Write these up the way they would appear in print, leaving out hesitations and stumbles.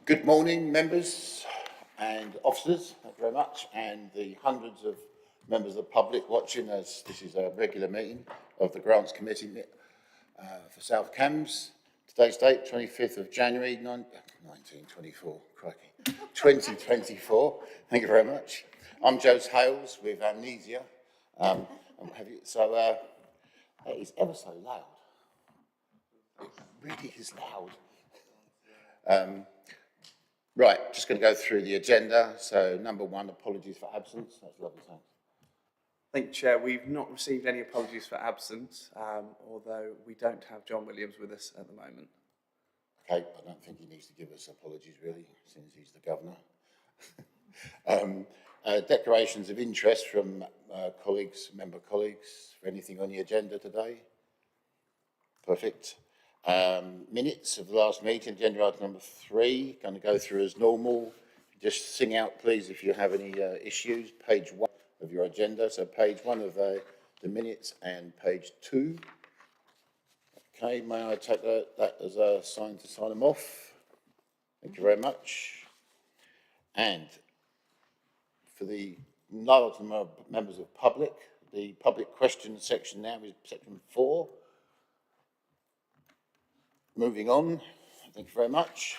Good morning, members and officers, thank you very much, and the hundreds of members of the public watching as this is a regular meeting of the Grants Committee for South Cambs. Today's date, 25th of January, 1924, crikey, 2024, thank you very much. I'm Jose Hales with Amnesia, that is ever so loud, it really is loud. Right, just going to go through the agenda. So, number one, apologies for absence. That's lovely, thanks. Thank you, Chair. We've not received any apologies for absence, although we don't have John Williams with us at the moment. Okay, I don't think he needs to give us apologies, really, since he's the governor. Declarations of interest from member colleagues, for anything on the agenda today? Perfect. Minutes of the last meeting, agenda item number 3, going to go through as normal. Just sing out, please, if you have any issues. Page 1 of your agenda, so page 1 of the minutes and page 2. Okay, may I take that as a sign to sign them off? Thank you very much. And for the knowledge of members of public, the public questions section now is section 4. Moving on, thank you very much.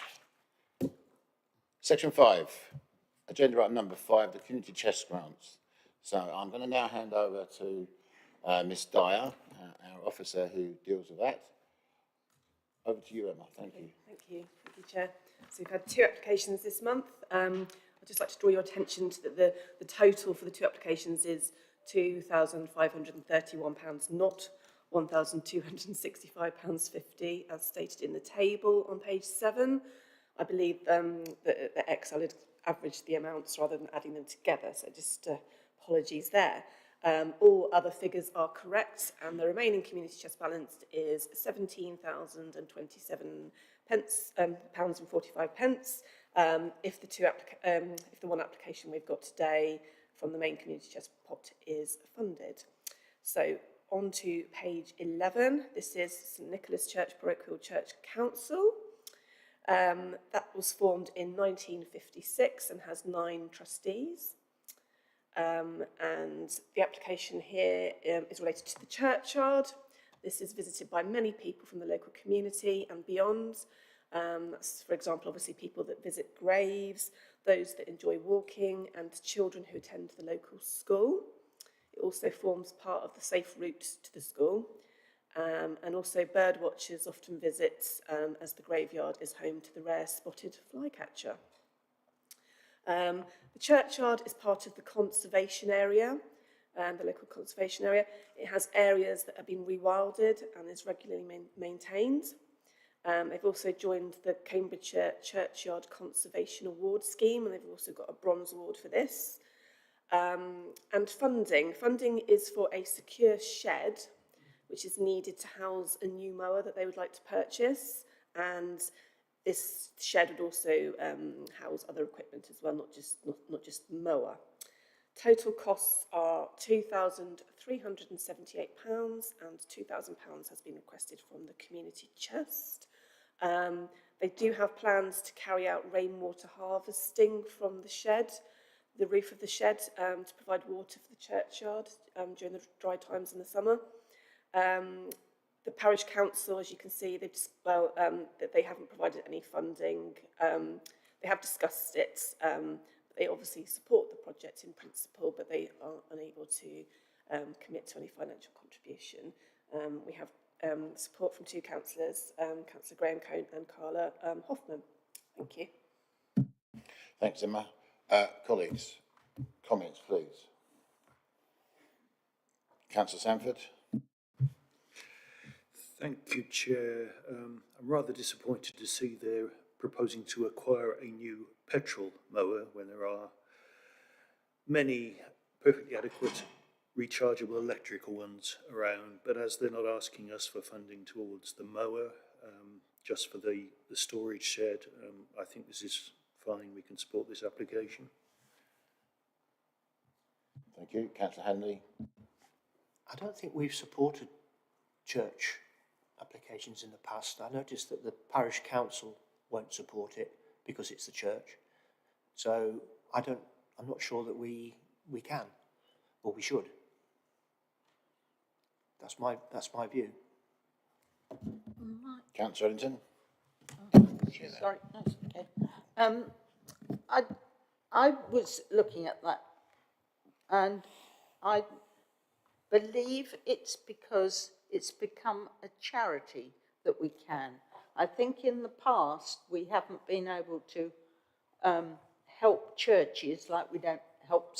Section 5, agenda item number 5, the community chest grants. So I'm going to now hand over to Miss Dyer, our officer who deals with that. Over to you, Emma. Thank you. Thank you, Chair. So we've had 2 applications this month. I'd just like to draw your attention to the total for the 2 applications is £2,531, not £1,265.50 as stated in the table on page 7. I believe that Excel had averaged the amounts rather than adding them together, so just apologies there. All other figures are correct, and the remaining community chest balance is £17,027 pounds and 45 pence. If the one application we've got today from the main community chest pot is funded. So on to page 11. This is St Nicholas Church, Parochial Church Council. That was formed in 1956 and has 9 trustees. And the application here is related to the churchyard. This is visited by many people from the local community and beyond. That's, for example, obviously people that visit graves, those that enjoy walking, and children who attend the local school. It also forms part of the safe route to the school, and also bird watchers often visit as the graveyard is home to the rare spotted flycatcher. The churchyard is part of the conservation area, the local conservation area. It has areas that have been rewilded and is regularly maintained. They've also joined the Cambridgeshire Churchyard Conservation Award scheme, and they've also got a bronze award for this. And funding. Funding is for a secure shed, which is needed to house a new mower that they would like to purchase. And this shed would also house other equipment as well, not just the mower. Total costs are £2,378, and £2,000 has been requested from the community chest. They do have plans to carry out rainwater harvesting from the shed, the roof of the shed, to provide water for the churchyard during the dry times in the summer. The parish council, as you can see, they haven't provided any funding. They have discussed it. They obviously support the project in principle, but they are unable to commit to any financial contribution. We have support from 2 councillors, Councillor Graham Cone and Carla Hoffman. Thank you. Thanks, Emma. Colleagues, comments, please. Councillor Sanford. Thank you, Chair. I'm rather disappointed to see they're proposing to acquire a new petrol mower when there are many perfectly adequate rechargeable electrical ones around, but as they're not asking us for funding towards the mower, just for the storage shed, I think this is fine. We can support this application. Thank you. Councillor Hanley. I don't think we've supported church applications in the past. I noticed that the parish council won't support it because it's the church. So I'm not sure that we can, or we should. That's my view. Councillor Ellington? Sorry, that's okay. I was looking at that, and I believe it's because it's become a charity that we can. I think in the past we haven't been able to help churches like we don't help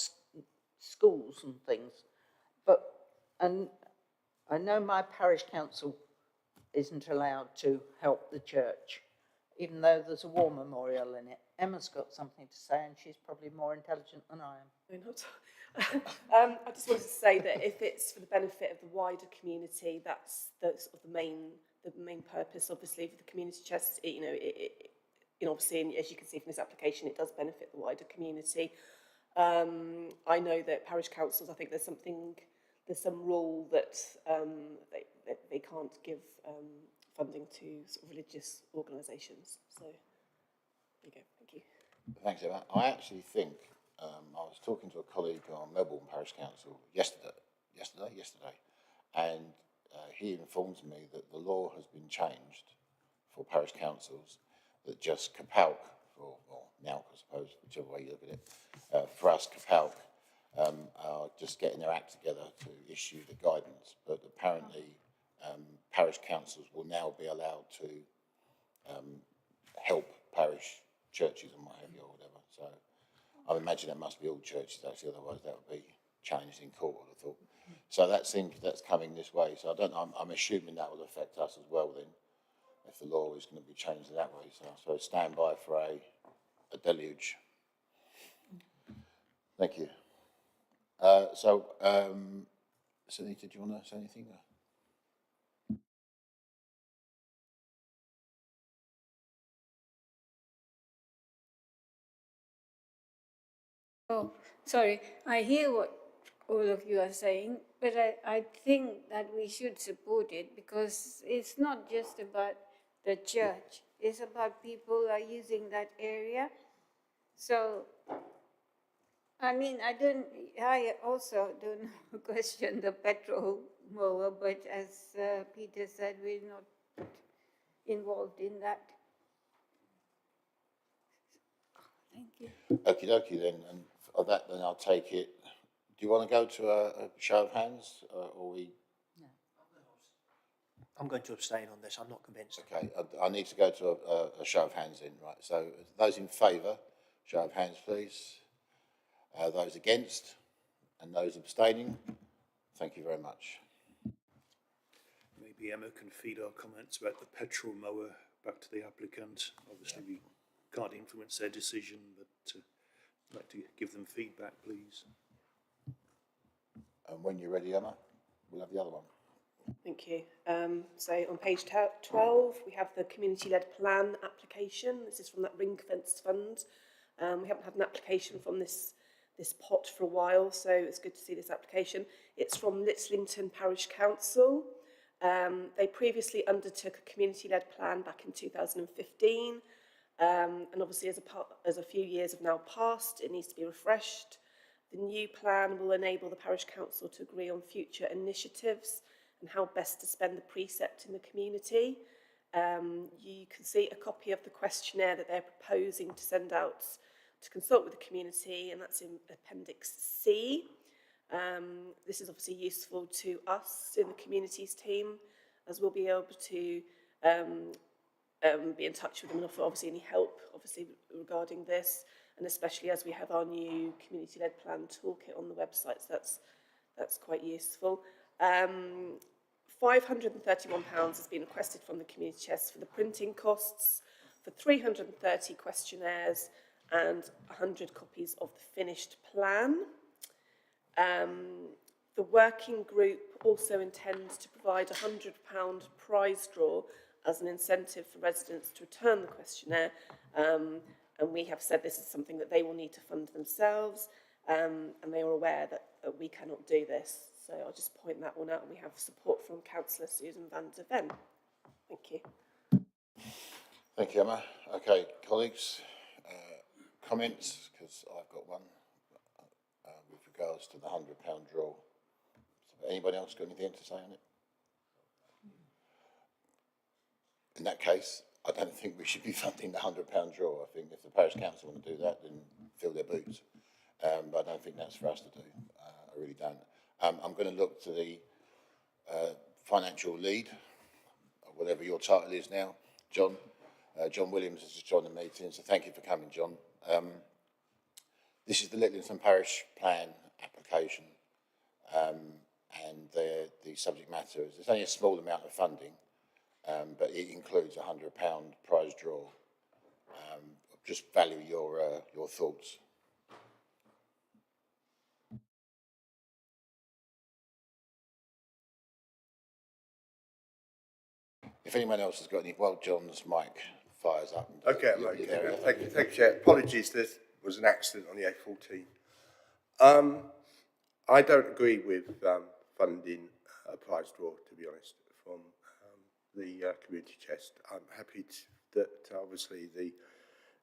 schools and things. And I know my parish council isn't allowed to help the church, even though there's a war memorial in it. Emma's got something to say, and she's probably more intelligent than I am. No, not. I just wanted to say that if it's for the benefit of the wider community, that's the sort of the main purpose. Obviously, for the community chest, obviously, as you can see from this application, it does benefit the wider community. I know that parish councils, I think there's some rule that they can't give funding to sort of religious organisations. So there you go. Thank you. Thanks, Emma. I actually think I was talking to a colleague on Melbourne Parish Council yesterday, and he informs me that the law has been changed for parish councils that just CAPALC, or NALC, I suppose, whichever way you look at it, for us, CAPALC are just getting their act together to issue the guidance, but apparently parish councils will now be allowed to help parish churches and what have you, or whatever. So I imagine that must be all churches actually, otherwise that would be challenged in court, I would have thought. So that's coming this way. So I'm assuming that will affect us as well then, if the law is going to be changed that way. So stand by for a deluge. Thank you. Sunita, do you want to say anything? Oh, sorry. I hear what all of you are saying, but I think that we should support it because it's not just about the church. It's about people who are using that area. So, I mean, I also don't question the petrol mower, but as Peter said, we're not involved in that. Thank you. Okie dokie then, and of that then I'll take it. Do you want to go to a show of hands, or we? No. I'm going to abstain on this. I'm not convinced. Okay, I need to go to a show of hands then, right? So those in favour, show of hands please. Those against, and those abstaining, thank you very much. Maybe Emma can feed our comments about the petrol mower back to the applicant. Obviously, we can't influence their decision, but I'd like to give them feedback, please. And when you're ready, Emma, we'll have the other one. Thank you. So on page 12, we have the community-led plan application. This is from that ring-fenced fund. We haven't had an application from this pot for a while, so it's good to see this application. It's from Littlington Parish Council. They previously undertook a community-led plan back in 2015, and obviously as a few years have now passed, it needs to be refreshed. The new plan will enable the parish council to agree on future initiatives and how best to spend the precept in the community. You can see a copy of the questionnaire that they're proposing to send out to consult with the community, and that's in Appendix C. This is obviously useful to us in the communities team, as we'll be able to be in touch with them and offer obviously any help obviously regarding this, and especially as we have our new community-led plan toolkit on the website, so that's quite useful. £531 has been requested from the community chest for the printing costs for 330 questionnaires and 100 copies of the finished plan. The working group also intends to provide a £100 prize draw as an incentive for residents to return the questionnaire, and we have said this is something that they will need to fund themselves, and they are aware that we cannot do this. So I'll just point that one out, and we have support from Councillor Susan van der Ven. Thank you. Thank you, Emma. Okay, colleagues, comments? Because I've got one with regards to the £100 draw. Anybody else got anything to say on it? In that case, I don't think we should be funding the £100 draw. I think if the parish council want to do that, then fill their boots. But I don't think that's for us to do. I really don't. I'm going to look to the financial lead, or whatever your title is now, John. John Williams has just joined the meeting, so thank you for coming, John. This is the Littleton Parish Plan application, and the subject matter is, it's only a small amount of funding, but it includes a £100 prize draw. Just value your thoughts. If anyone else has got any, well, John's mic fires up. Okay, thank you, Chair. Apologies, there was an accident on the A14. I don't agree with funding a prize draw, to be honest, from the community chest. I'm happy that obviously the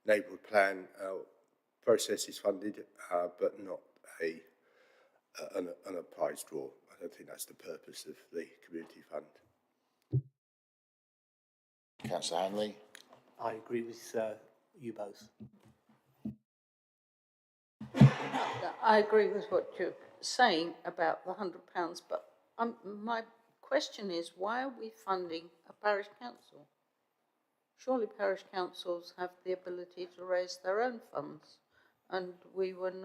neighbourhood plan process is funded, but not a prize draw. I don't think that's the purpose of the community fund. Councillor Hanley. I agree with you both. I agree with what you're saying about the £100, but my question is, why are we funding a parish council? Surely parish councils have the ability to raise their own funds, and we in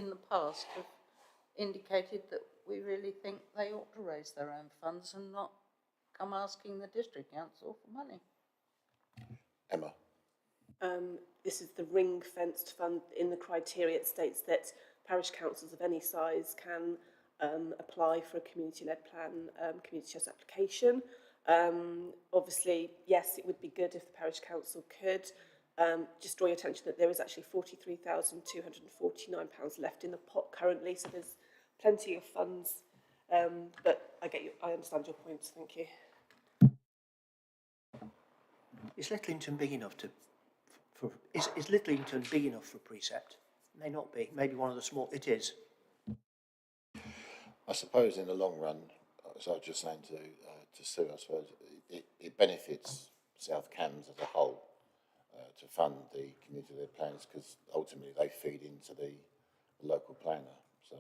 the past have indicated that we really think they ought to raise their own funds and not come asking the district council for money. Emma. This is the ring-fenced fund. In the criteria, it states that parish councils of any size can apply for a community-led plan, community chest application. Obviously, yes, it would be good if the parish council could. Just draw your attention that there is actually £43,249 left in the pot currently, so there's plenty of funds. But I understand your points. Thank you. Is Littlington big enough is Littlington big enough for precept? May not be. Maybe one of the small. It is. I suppose in the long run, as I was just saying to Sue, I suppose it benefits South Cambs as a whole to fund the community-led plans, because ultimately they feed into the local planner. So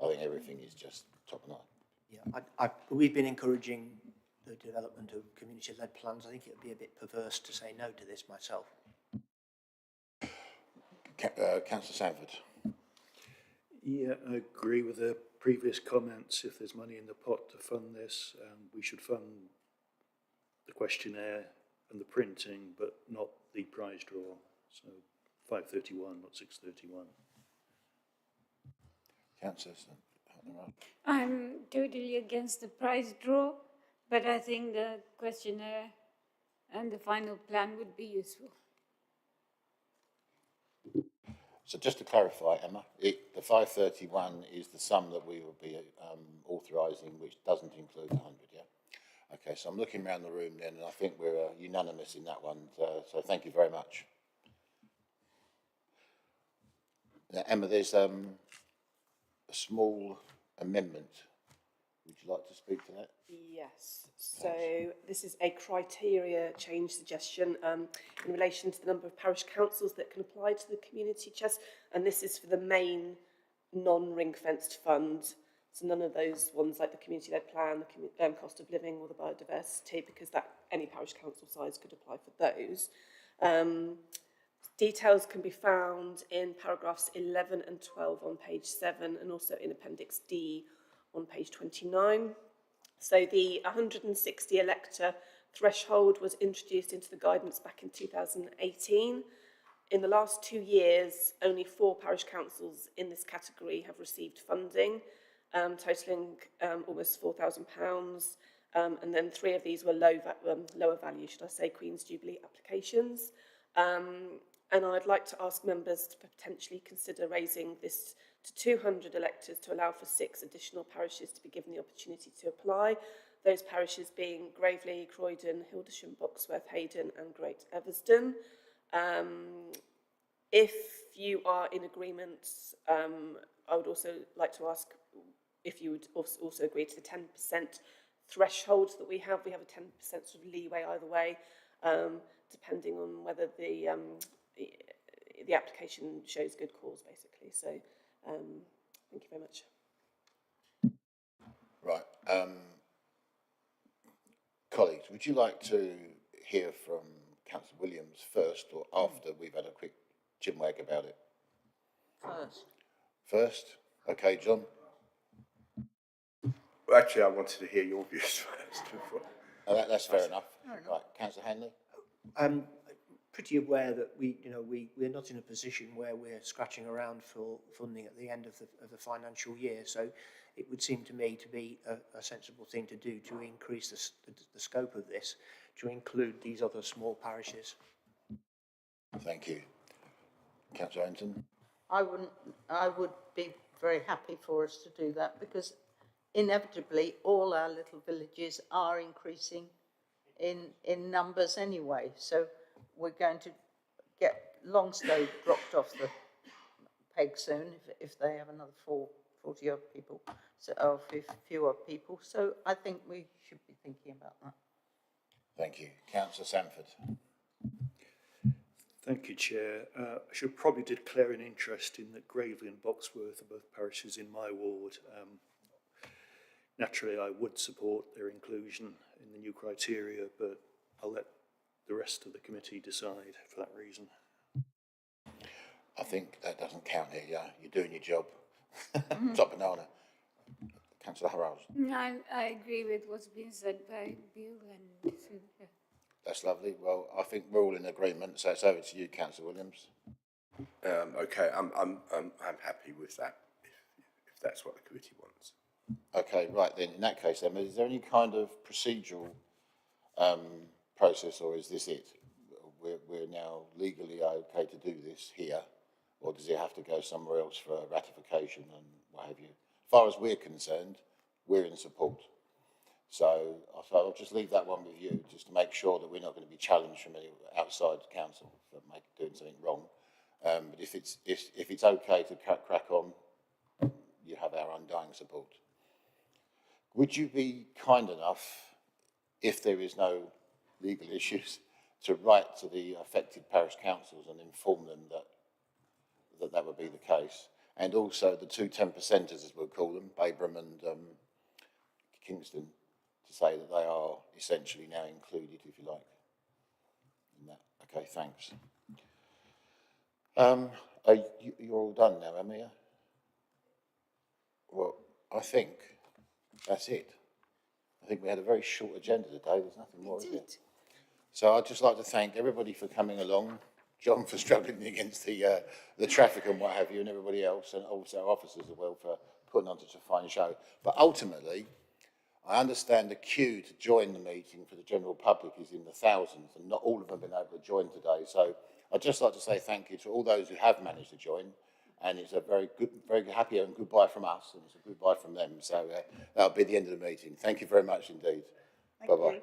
I think everything is just top-notch. Yeah, we've been encouraging the development of community-led plans. I think it would be a bit perverse to say no to this myself. Councillor Sanford. Yeah, I agree with the previous comments. If there's money in the pot to fund this, we should fund the questionnaire and the printing, but not the prize draw. So 531, not 631. Councillor. I'm totally against the prize draw, but I think the questionnaire and the final plan would be useful. So just to clarify, Emma, the 531 is the sum that we will be authorising, which doesn't include the 100, yeah? Okay, so I'm looking around the room then, and I think we're unanimous in that one, so thank you very much. Now, Emma, there's a small amendment. Would you like to speak to that? Yes, so this is a criteria change suggestion in relation to the number of parish councils that can apply to the community chest, and this is for the main non-ring-fenced fund, so none of those ones like the community-led plan, the cost of living or the biodiversity, because that any parish council size could apply for those. Details can be found in paragraphs 11 and 12 on page 7 and also in Appendix D on page 29. So the 160 elector threshold was introduced into the guidance back in 2018. In the last 2 years, only 4 parish councils in this category have received funding, totalling almost £4,000. And then 3 of these were lower value, should I say, Queen's Jubilee applications. And I'd like to ask members to potentially consider raising this to 200 electors to allow for 6 additional parishes to be given the opportunity to apply. Those parishes being Gravely, Croydon, Hildersham, Boxworth, Hayden and Great Eversden. If you are in agreement, I would also like to ask if you would also agree to the 10% threshold that we have. We have a 10% sort of leeway either way, depending on whether the application shows good cause, basically. So, thank you very much. Right. Colleagues, would you like to hear from Councillor Williams first or after we've had a quick chinwag about it? First. First? Okay, John? Well, actually, I wanted to hear your views first before. That's fair enough. Right, Councillor Hanley? I'm pretty aware that we're not in a position where we're scratching around for funding at the end of the financial year. So it would seem to me to be a sensible thing to do to increase the scope of this, to include these other small parishes. Thank you. Councillor Anton? I would be very happy for us to do that, because inevitably all our little villages are increasing in numbers anyway. So we're going to get Longstow dropped off the peg soon if they have another 40 odd people, so or fewer people. So I think we should be thinking about that. Thank you. Councillor Sanford? Thank you, Chair. I should probably declare an interest in that Gravely and Boxworth are both parishes in my ward. Naturally, I would support their inclusion in the new criteria, but I'll let the rest of the committee decide for that reason. I think that doesn't count here, yeah. You're doing your job. Top banana. Councillor Harrows? I agree with what's been said by Bill and Cynthia. That's lovely. Well, I think we're all in agreement, so it's over to you, Councillor Williams. Okay, I'm happy with that, if that's what the committee wants. Okay, right then. In that case, then, is there any kind of procedural process, or is this it? We're now legally okay to do this here, or does it have to go somewhere else for ratification and what have you? As far as we're concerned, we're in support. So I'll just leave that one with you, just to make sure that we're not going to be challenged from any outside council for doing something wrong. But if it's okay to crack on, you have our undying support. Would you be kind enough, if there is no legal issues, to write to the affected parish councils and inform them that would be the case? And also the two 10%ers, as we'll call them, Babram and Kingston, to say that they are essentially now included, if you like, in that. Okay, thanks. You're all done now, Emma? Well, I think that's it. I think we had a very short agenda today. There's nothing more, is there? So I'd just like to thank everybody for coming along, John for struggling against the traffic and what have you, and everybody else, and also our officers as well for putting on such a fine show. But ultimately, I understand the queue to join the meeting for the general public is in the thousands, and not all of them have been able to join today. So I'd just like to say thank you to all those who have managed to join, and it's a very happy and goodbye from us, and it's a goodbye from them. So that'll be the end of the meeting. Thank you very much indeed. Bye-bye.